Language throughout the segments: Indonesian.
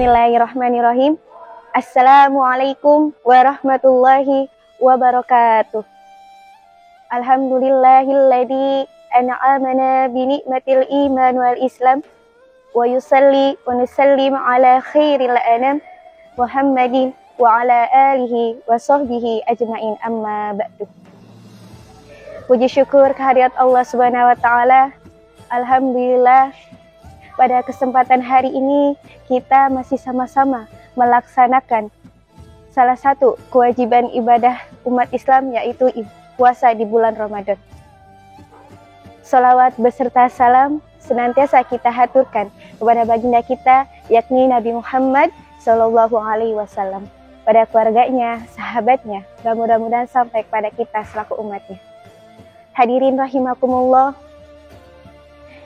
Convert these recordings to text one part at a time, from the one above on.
Bismillahirrahmanirrahim. Assalamualaikum warahmatullahi wabarakatuh. Alhamdulillahilladzi an'amana bi ni'matil iman wal islam wa yusalli wa nusallim ala khairil anam Muhammadin wa ala alihi wa sahbihi ajmain, amma ba'du. Puji syukur kehadirat Allah Subhanahu wa taala. Alhamdulillah, pada kesempatan hari ini kita masih sama-sama melaksanakan salah satu kewajiban ibadah umat Islam, yaitu puasa di bulan Ramadan. Salawat beserta salam senantiasa kita haturkan kepada baginda kita, yakni Nabi Muhammad Sallallahu Alaihi Wasallam, pada keluarganya, sahabatnya, dan mudah-mudahan sampai kepada kita selaku umatnya. Hadirin rahimakumullah,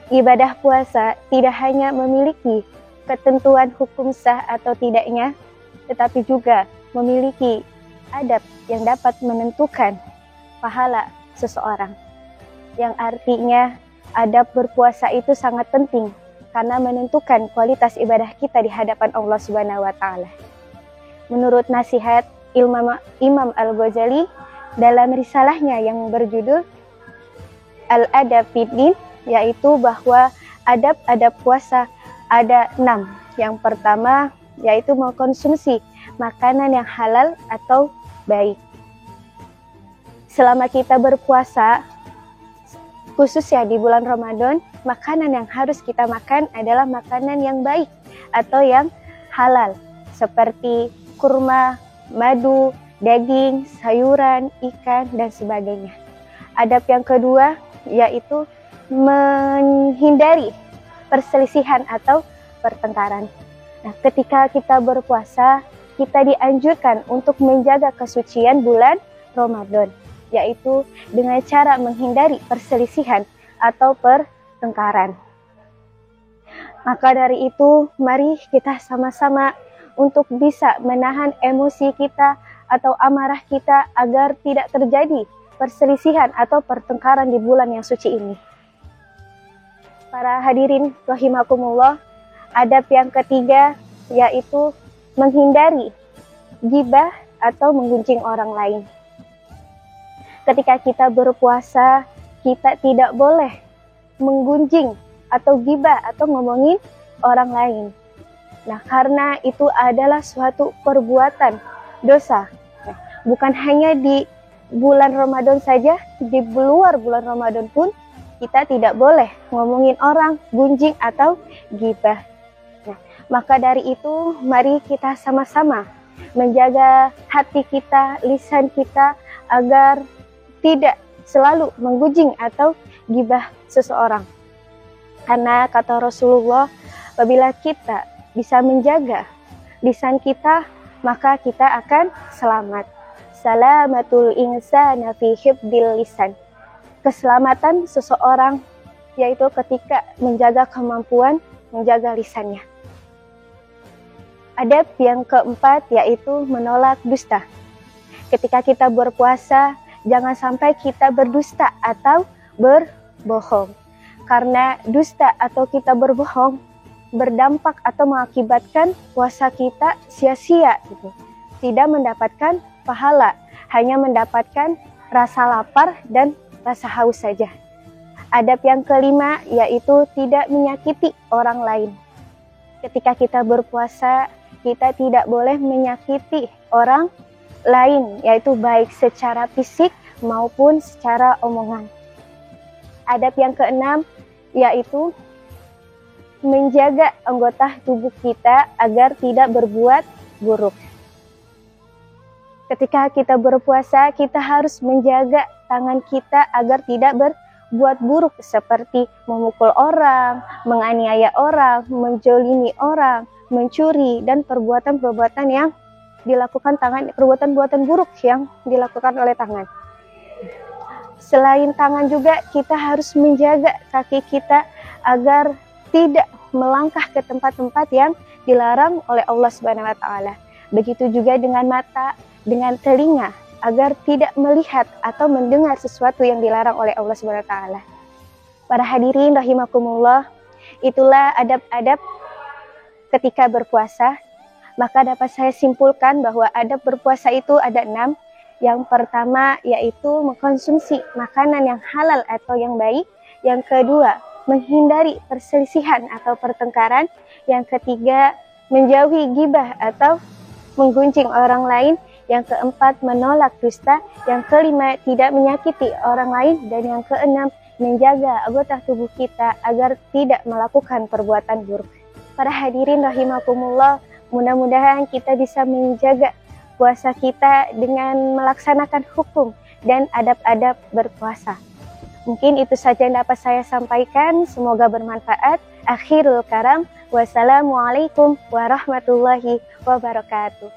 ibadah puasa tidak hanya memiliki ketentuan hukum sah atau tidaknya, tetapi juga memiliki adab yang dapat menentukan pahala seseorang. Yang artinya adab berpuasa itu sangat penting karena menentukan kualitas ibadah kita di hadapan Allah Subhanahu wa taala. Menurut nasihat Imam Al-Ghazali dalam risalahnya yang berjudul Al-Adab fid Din, yaitu bahwa adab-adab puasa ada 6. Yang pertama yaitu mengkonsumsi makanan yang halal atau baik. Selama kita berpuasa, khususnya di bulan Ramadan, makanan yang harus kita makan adalah makanan yang baik atau yang halal, seperti kurma, madu, daging, sayuran, ikan, dan sebagainya. Adab yang kedua yaitu menghindari perselisihan atau pertengkaran. Nah, ketika kita berpuasa, kita dianjurkan untuk menjaga kesucian bulan Ramadan, yaitu dengan cara menghindari perselisihan atau pertengkaran. Maka dari itu, mari kita sama-sama untuk bisa menahan emosi kita atau amarah kita agar tidak terjadi perselisihan atau pertengkaran di bulan yang suci ini. Para hadirin rahimakumullah, adab yang ketiga yaitu menghindari ghibah atau menggunjing orang lain. Ketika kita berpuasa, kita tidak boleh menggunjing atau ghibah atau ngomongin orang lain. Nah, karena itu adalah suatu perbuatan dosa. Bukan hanya di bulan Ramadan saja, di luar bulan Ramadan pun kita tidak boleh ngomongin orang, gunjing atau ghibah. Nah, maka dari itu, mari kita sama-sama menjaga hati kita, lisan kita, agar tidak selalu menggunjing atau ghibah seseorang. Karena kata Rasulullah, apabila kita bisa menjaga lisan kita, maka kita akan selamat. Salamatul insana fi hifdil lisan. Keselamatan seseorang yaitu ketika menjaga kemampuan menjaga lisannya. Adab yang keempat yaitu menolak dusta. Ketika kita berpuasa, jangan sampai kita berdusta atau berbohong. Karena dusta atau kita berbohong berdampak atau mengakibatkan puasa kita sia-sia gitu. Tidak mendapatkan pahala, hanya mendapatkan rasa lapar dan rasa haus saja. Adab yang kelima yaitu tidak menyakiti orang lain. Ketika kita berpuasa, kita tidak boleh menyakiti orang lain, yaitu baik secara fisik maupun secara omongan. Adab yang keenam yaitu menjaga anggota tubuh kita agar tidak berbuat buruk. Ketika kita berpuasa, kita harus menjaga tangan kita agar tidak berbuat buruk seperti memukul orang, menganiaya orang, menjolimi orang, mencuri, dan perbuatan-perbuatan yang dilakukan tangan, perbuatan-perbuatan buruk yang dilakukan oleh tangan. Selain tangan juga, kita harus menjaga kaki kita agar tidak melangkah ke tempat-tempat yang dilarang oleh Allah Subhanahu wa taala. Begitu juga dengan mata, dengan telinga, agar tidak melihat atau mendengar sesuatu yang dilarang oleh Allah Subhanahu wa taala. Para hadirin rahimakumullah, itulah adab-adab ketika berpuasa Maka dapat saya simpulkan bahwa adab berpuasa itu ada 6. Yang pertama yaitu mengkonsumsi makanan yang halal atau yang baik. Yang kedua, menghindari perselisihan atau pertengkaran. Yang ketiga, menjauhi ghibah atau menggunjing orang lain. Yang keempat, menolak dusta. Yang kelima, tidak menyakiti orang lain. Dan yang keenam, menjaga anggota tubuh kita agar tidak melakukan perbuatan buruk. Para hadirin rahimakumullah, mudah-mudahan kita bisa menjaga puasa kita dengan melaksanakan hukum dan adab-adab berpuasa. Mungkin itu saja yang dapat saya sampaikan. Semoga bermanfaat. Akhirul kalam. Wassalamualaikum warahmatullahi wabarakatuh.